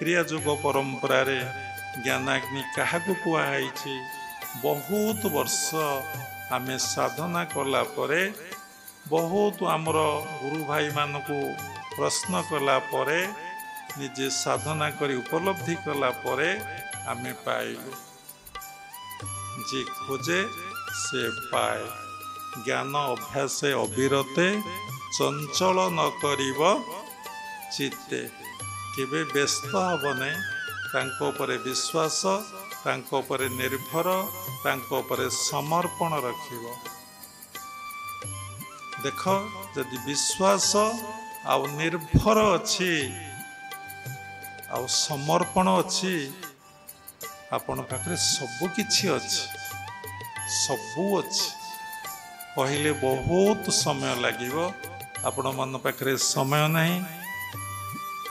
क्रिया युग परंपरा रे ज्ञानाग्नि क्या कुआई बहुत वर्ष आमे साधना कला परे बहुत आमर गुरु भाई मानक प्रश्न कला परे निजे साधना करी उपलब्धि कला परे आमे पाइलु जे खोजे से पाए ज्ञान अभ्यास अविरते चंचल न करिब चित्ते केबे व्यस्त हबने तांको परे विश्वास तांको परे निर्भर तांको परे समर्पण रखिब देख जदि विश्वास आउ निर्भर अच्छी आउ समर्पण अच्छी आपण पाखरे सबु किछि अछि सबु अछि पहिले बहुत समय लागिबो आपण मन पाखरे समय नहीं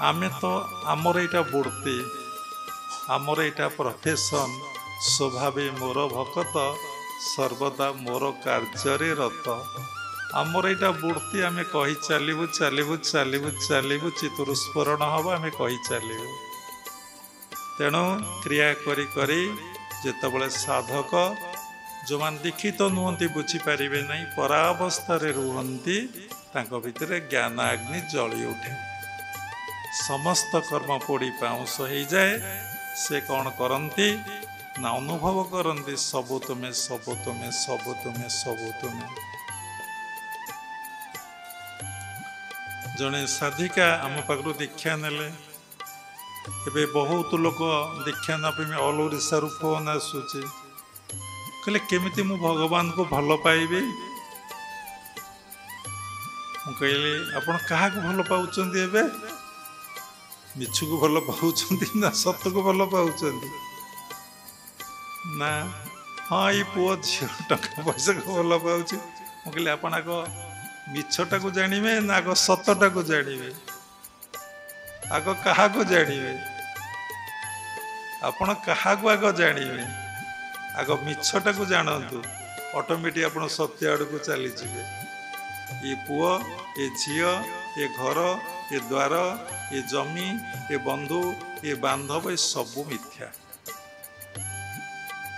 आमे तो आमर एटा बुड़ती आमर एटा प्रोफेशन स्वभावे मोर भकत सर्वदा मोर कार्य रत आमर एटा बुड़ती आमे कही चलिबु चलिबु चलिबु चलिबु चितुस्फुरण हम आमे कही चलिबु तेणु क्रिया करी करी जेतबले साधक जो मान दीक्षित नुहंती बुझी पारिबे नहीं परावस्था रे रुहंती तांको भितरे ज्ञानाग्नि जली उठे समस्त कर्म पोड़ी पाउंस हो जाए से कौन करती ना अनुभव करती सबु तुमे सबु तुमे सबु तुमे सबु तुमे जड़े साधिका आम पाखु दीक्षा नेले एबे बहुत लोक दीक्षा नापी ऑल ओडिशा रु फोन आसूची कहले केमिति मु भगवान को भल पाइबे मु कहले आपण काहा को भल पाउचंदी एबे मिछु को भल पाउचंदी ना सत को भल पाउचंदी ना हाँ ये पुओ झियो टका पैसा को भल पाउची मु कहले आपण आको मिछटा को जानिबे ना आको सतटा को जानिबे आगो कहा को जानिबे आपण कहा को आगो जानिबे आगो मिछटा को जानतु ऑटोमेटिक आपण सत्य आड़ को चली जिवे ये पुओ ये झियो ये घर ये द्वार ये जमी ये बंधु ये बांधव ये सबू मिथ्या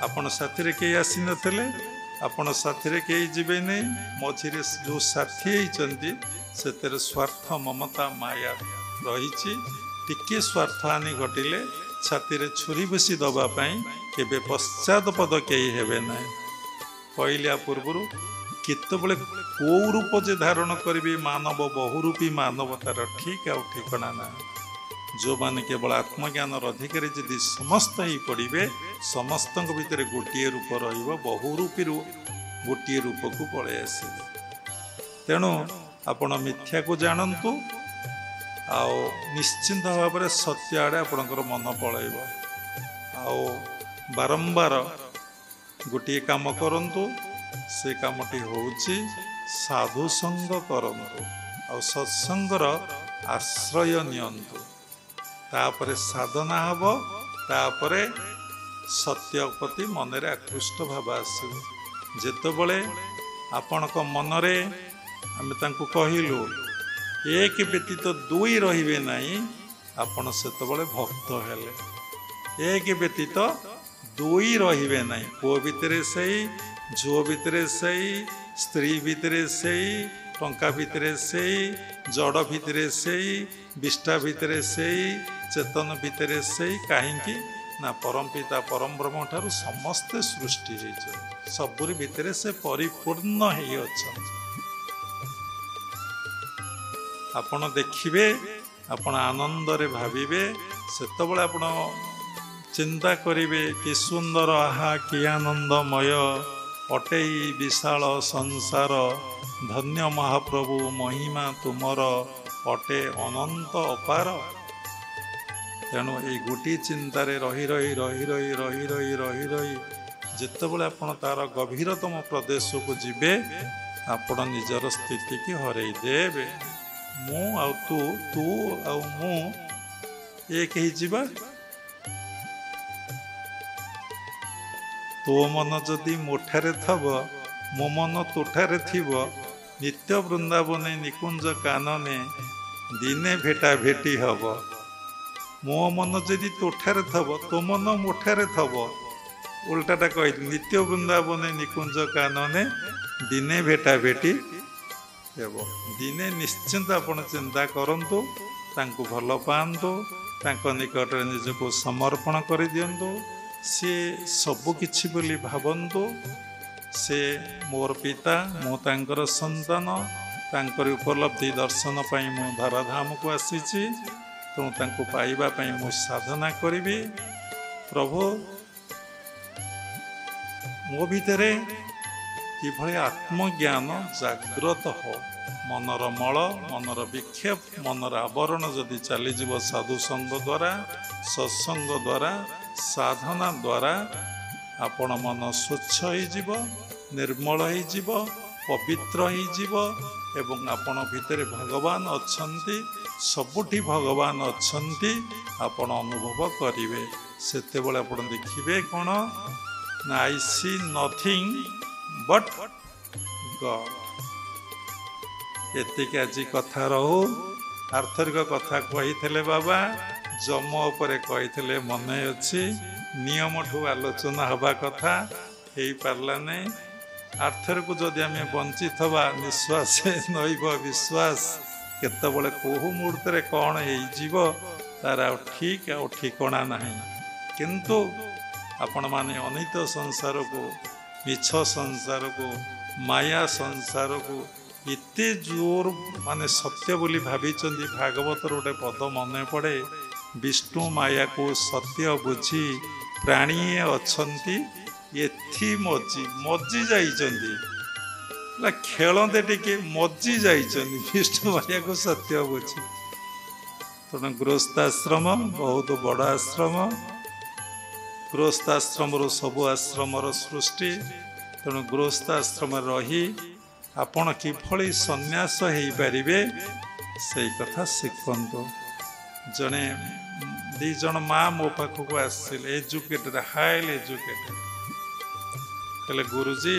आपण साथी रे के आसी नथले आपण साथी रे के जिबे नै मझिरे जो साथी होइचंती सेतेर स्वार्थ ममता माया रही टिके स्वार्थ हानि घटिले छाती रे छुरी बेसी दबा केबे पश्चात पद कई हेबे ना कहलिया पूर्व केतबले को रूप जे धारण करिवे मानव बहुरूपी मानवतार ठीक आ ठिकना ना जो माने केवल आत्मज्ञान अधिकारी यदि समस्त ही पड़े समस्त भितर गोटे रूप रहिबो बहुरूपी गोटे रूप को पळे आसीबे तेणु आपण मिथ्या को जानतु आओ निश्चिंत भाव में सत्य आड़े आपणकर मन पलैब आओ बारंबार गोटे काम करंतु से कामटी होउची साधु संग करंतु आ सत्संगर आश्रय नियंतु तापरे साधना हब तापरे सत्य प्रति मनरे आकृष्ट भाव आसब जेतबले आपणक मनरे आमे तांको कहिलु एक व्यतीत दुई रहिबे नहीं आपण सेतबले भक्त हेले एक व्यतीत दुई रहिबे नहीं पुओ भितरे सही झुओ भितरे सही स्त्री भितरे सही टंका भितरे सही जड़ भितरे सही विष्टा भितरे सही चेतन भितरे सही कहीं ना परम पिता परम ब्रह्म ठारू समस्ते सृष्टि सबुरी भितरे से परिपूर्ण ही अच्छा आपण देखिबे आपण आनंद रे भाविबे सेतबेले आपण चिंता करिवे कि सुंदर आहा कि आनंदमय अटे विशाल संसार धन्य महाप्रभु महिमा तुमर अटे अनंत अपार तेणु ये गोटे चिंतार रही रही रही रही रही रही रही रही जितेबले आपण तार गभीरतम प्रदेश को जीवे आपण निजर स्थिति की हरई देवे मु आउ तू तू आउ मु एक ही जीवा तो मन जदि मोठारे थब मो मन तोठारे थिब नित्य वृंदावने निकुंज कानने दिने भेटा भेटी हब ମୋ ମନ ଯଦି ତୋଠାରେ ଥବ ତୋ ମନ ମୋଠାରେ ଥବ ଉଲ୍ଟାଟା କହିଲି ନିତ୍ୟ ବୃନ୍ଦାବନେ ନିକୁଞ୍ଜ କାନନେ ଦିନେ ଭେଟା ଭେଟି ହେବ। ଦିନେ ନିଶ୍ଚିନ୍ତ ଆପଣ ଚିନ୍ତା କରନ୍ତୁ, ତାଙ୍କୁ ଭଲ ପାଆନ୍ତୁ, ତାଙ୍କ ନିକଟରେ ନିଜକୁ ସମର୍ପଣ କରିଦିଅନ୍ତୁ। ସେ ସବୁ କିଛି ବୋଲି ଭାବନ୍ତୁ। ସେ ମୋର ପିତା, ମୁଁ ତାଙ୍କର ସନ୍ତାନ, ତାଙ୍କର ଉପଲବ୍ଧି ଦର୍ଶନ ପାଇଁ ମୁଁ ଧରାଧାମକୁ ଆସିଛି। ତେଣୁ ତାଙ୍କୁ ପାଇବା ପାଇଁ ମୁଁ ସାଧନା କରିବି। ପ୍ରଭୁ ମୋ ଭିତରେ କିଭଳି ଆତ୍ମଜ୍ଞାନ ଜାଗ୍ରତ ହୋ, ମନର ମଳ, ମନର ବିକ୍ଷେପ, ମନର ଆବରଣ ଯଦି ଚାଲିଯିବ ସାଧୁସଙ୍ଗ ଦ୍ୱାରା, ସତ୍ସଙ୍ଗ ଦ୍ୱାରା, ସାଧନା ଦ୍ୱାରା ଆପଣ ମନ ସ୍ୱଚ୍ଛ ହେଇଯିବ, ନିର୍ମଳ ହେଇଯିବ, ପବିତ୍ର ହେଇଯିବ ଏବଂ ଆପଣ ଭିତରେ ଭଗବାନ ଅଛନ୍ତି, ସବୁଠି ଭଗବାନ ଅଛନ୍ତି ଆପଣ ଅନୁଭବ କରିବେ। ସେତେବେଳେ ଆପଣ ଦେଖିବେ କ'ଣ ନା ଆଇ ସି ନଥିଂ ବଟ୍ ଗଡ୍। ଏତିକି ଆଜି କଥା ରହୁ। ଆର୍ଥରିକ କଥା କହିଥିଲେ ବାବା, ଯମ ଉପରେ କହିଥିଲେ ମନେ ଅଛି। ନିୟମଠୁ ଆଲୋଚନା ହେବା କଥା ହେଇପାରିଲା ନାହିଁ। ଆର୍ଥରକୁ ଯଦି ଆମେ ବଞ୍ଚିଥିବା ନିଶ୍ୱାସ ନଇବ ବିଶ୍ୱାସ, କେତେବେଳେ କେଉଁ ମୁହୂର୍ତ୍ତରେ କ'ଣ ହେଇଯିବ ତାର ଆଉ ଠିକ୍ ଆଉ ଠିକଣା ନାହିଁ। କିନ୍ତୁ ଆପଣମାନେ ଅନିତ ସଂସାରକୁ, ମିଛ ସଂସାରକୁ, ମାୟା ସଂସାରକୁ ଏତେ ଜୋର ମାନେ ସତ୍ୟ ବୋଲି ଭାବିଛନ୍ତି। ଭାଗବତର ଗୋଟେ ପଦ ମନେ ପଡ଼େ, ବିଷ୍ଣୁ ମାୟାକୁ ସତ୍ୟ ବୁଝି ପ୍ରାଣୀଏ ଅଛନ୍ତି ଏଥି ମଜି ଯାଇଛନ୍ତି। ଖେଳନ୍ତେ ଟିକେ ମଜି ଯାଇଛନ୍ତି ବିଷ୍ଣୁ ମାୟାକୁ ସତ୍ୟ ବୁଝି। ତେଣୁ ଗୃହସ୍ଥାଶ୍ରମ ବହୁତ ବଡ଼ ଆଶ୍ରମ। ଗୃହସ୍ଥାଶ୍ରମରୁ ସବୁ ଆଶ୍ରମର ସୃଷ୍ଟି। ତେଣୁ ଗୃହସ୍ଥାଶ୍ରମରେ ରହି ଆପଣ କିଭଳି ସନ୍ନ୍ୟାସ ହେଇପାରିବେ ସେଇ କଥା ଶିଖନ୍ତୁ। ଜଣେ ଦୁଇ ଜଣ ମା ମୋ ପାଖକୁ ଆସିଥିଲେ, ଏଜୁକେଟେଡ୍, ହାଇଲି ଏଜୁକେଟେଡ୍। କହିଲେ ଗୁରୁଜୀ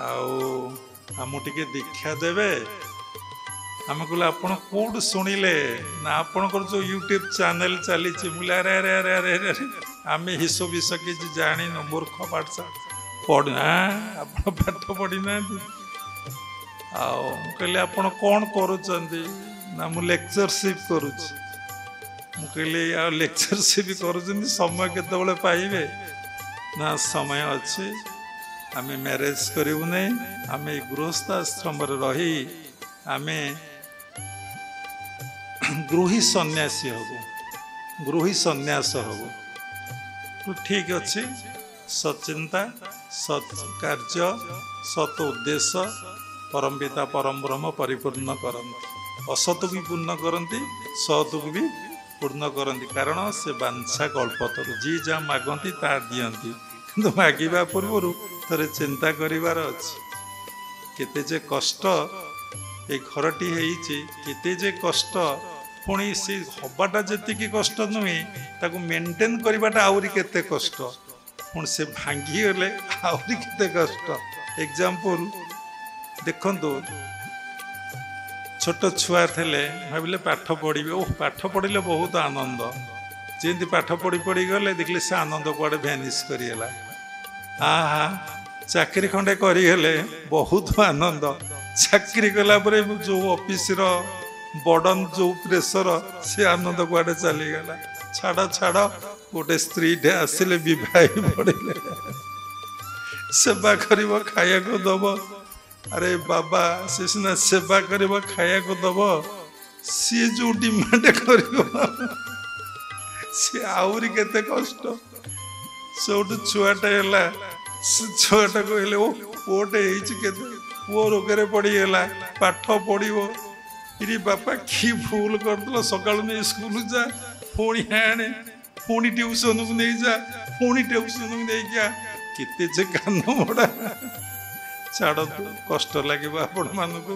ଆଉ ଆମକୁ ଟିକେ ଦୀକ୍ଷା ଦେବେ। ଆମେ କହିଲେ ଆପଣ କୋଉଠୁ ଶୁଣିଲେ? ନା ଆପଣଙ୍କର ଯେଉଁ ୟୁଟ୍ୟୁବ୍ ଚ୍ୟାନେଲ ଚାଲିଛି। ମୁଁ କହିଲେ ଆରେ ଆରେ ଆରେ ଆରେ ଆରେ ଆମେ ହିସ ବିଷ କିଛି ଜାଣିନୁ, ମୂର୍ଖ ପାଠଶାଠ ପଢ଼ିନା, ଆପଣ ପାଠ ପଢ଼ିନାହାନ୍ତି। ଆଉ ମୁଁ କହିଲି ଆପଣ କ'ଣ କରୁଛନ୍ତି? ନା ମୁଁ ଲେକ୍ଚରସିପ୍ କରୁଛି। ମୁଁ କହିଲି ଆଉ ଲେକ୍ଚରସିପ୍ କରୁଛନ୍ତି, ସମୟ କେତେବେଳେ ପାଇବେ? ନା ସମୟ ଅଛି, ଆମେ ମ୍ୟାରେଜ୍ କରିବୁ ନାହିଁ, ଆମେ ଏଇ ଗୃହସ୍ଥ ଆଶ୍ରମରେ ରହି ଆମେ ଗୃହୀ ସନ୍ନ୍ୟାସୀ ହବୁ, ଗୃହୀ ସନ୍ନ୍ୟାସ ହବୁ। ଠିକ୍ ଅଛି, ସଚିନ୍ତା, ସତ୍ କାର୍ଯ୍ୟ, ସତ୍ ଉଦ୍ଦେଶ୍ୟ ପରମ ପିତା ପରମ ବ୍ରହ୍ମ ପରିପୂର୍ଣ୍ଣ କରନ୍ତି। ଅସତକୁ ବି ପୂର୍ଣ୍ଣ କରନ୍ତି, ସତକୁ ବି ପୂର୍ଣ୍ଣ କରନ୍ତି। କାରଣ ସେ ବାଞ୍ଛା କଳ୍ପତରୁ ଯିଏ ଯାହା ମାଗନ୍ତି ତାହା ଦିଅନ୍ତି। କିନ୍ତୁ ମାଗିବା ପୂର୍ବରୁ ଥରେ ଚିନ୍ତା କରିବାର ଅଛି, କେତେ ଯେ କଷ୍ଟ ଏ ଘରଟି ହେଇଛି, କେତେ ଯେ କଷ୍ଟ। ପୁଣି ସେ ହବାଟା ଯେତିକି କଷ୍ଟ ନୁହେଁ, ତାକୁ ମେଣ୍ଟେନ୍ କରିବାଟା ଆହୁରି କେତେ କଷ୍ଟ। ପୁଣି ସେ ଭାଙ୍ଗିଗଲେ ଆହୁରି କେତେ କଷ୍ଟ। ଏକ୍ଜାମ୍ପଲ୍ ଦେଖନ୍ତୁ, ଛୋଟ ଛୁଆ ଥିଲେ ଭାବିଲେ ପାଠ ପଢ଼ିବେ, ଓ ପାଠ ପଢ଼ିଲେ ବହୁତ ଆନନ୍ଦ। ଯେମିତି ପାଠ ପଢ଼ି ପଢ଼ି ଗଲେ ଦେଖିଲେ ସେ ଆନନ୍ଦ କୁଆଡ଼େ ଭ୍ୟାନିସ୍ କରିଗଲା। ଆହା, ଚାକିରି ଖଣ୍ଡେ କରିଗଲେ ବହୁତ ଆନନ୍ଦ। ଚାକିରି କଲା ପରେ ଯେଉଁ ଅଫିସର ବର୍ଡନ୍, ଯେଉଁ ପ୍ରେସର, ସେ ଆନନ୍ଦ କୁଆଡ଼େ ଚାଲିଗଲା। ଛାଡ଼, ଗୋଟେ ସ୍ତ୍ରୀଟେ ଆସିଲେ ବିବାହ ପଡ଼ିଲେ, ସେବା କରିବ, ଖାଇବାକୁ ଦବ। ଆରେ ବାବା, ସେ ସିନା ସେବା କରିବ, ଖାଇବାକୁ ଦବ, ସିଏ ଯେଉଁ ଡିମାଣ୍ଡ କରିବ ସିଏ ଆହୁରି କେତେ କଷ୍ଟ। ସେଉଠୁ ଛୁଆଟା ହେଲା, ସେ ଛୁଆଟା କହିଲେ ଓ ପୁଅଟେ ହେଇଛି, କେତେ ପୁଅ ରୋଗରେ ପଡ଼ିଗଲା, ପାଠ ପଢ଼ିବ। ଇରେ ବାପା କି ଭୁଲ କରିଦେଲ, ସକାଳୁ ନେଇ ସ୍କୁଲ ଯା, ପୁଣି ଆଣେ, ପୁଣି ଟ୍ୟୁସନକୁ ନେଇଯା, ପୁଣି ଟ୍ୟୁସନକୁ ନେଇକି ଆ, କେତେ ଯେ କାନ ମୋଡ଼ା। ଛାଡ଼ନ୍ତୁ, କଷ୍ଟ ଲାଗିବ ଆପଣମାନଙ୍କୁ।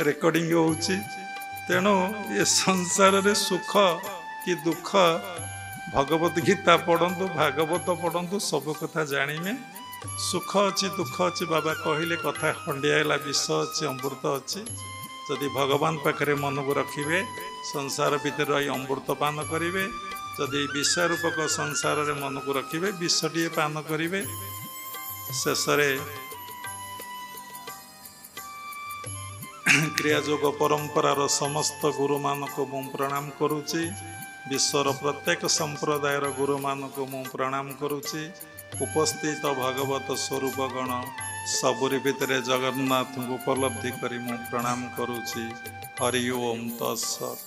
ରେକର୍ଡିଂ ହେଉଛି। ତେଣୁ ଏ ସଂସାରରେ ସୁଖ କି ଦୁଃଖ, ଭଗବତ ଗୀତା ପଢ଼ନ୍ତୁ, ଭାଗବତ ପଢ଼ନ୍ତୁ, ସବୁ କଥା ଜାଣିବେ। ସୁଖ ଅଛି, ଦୁଃଖ ଅଛି, ବାବା କହିଲେ କଥା ଖଣ୍ଡିଆ ହେଲା, ବିଷ ଅଛି, ଅମୃତ ଅଛି। ଯଦି ଭଗବାନ ପାଖରେ ମନକୁ ରଖିବେ, संसार भितर रही अमृत पान करेंगे जदि विषारूपक संसार रे मन को रखिए विषटीए पान करेंगे शेष क्रियायोग परंपरार समस्त गुरु मान को मु प्रणाम करुच्ची विश्वर प्रत्येक संप्रदायर गुरु मान को मु प्रणाम करुच्ची उपस्थित भगवत स्वरूप गण सबुरी भितर जगन्नाथ को उपलब्धि करी मु प्रणाम करुच्ची हरि ओम तत्सत।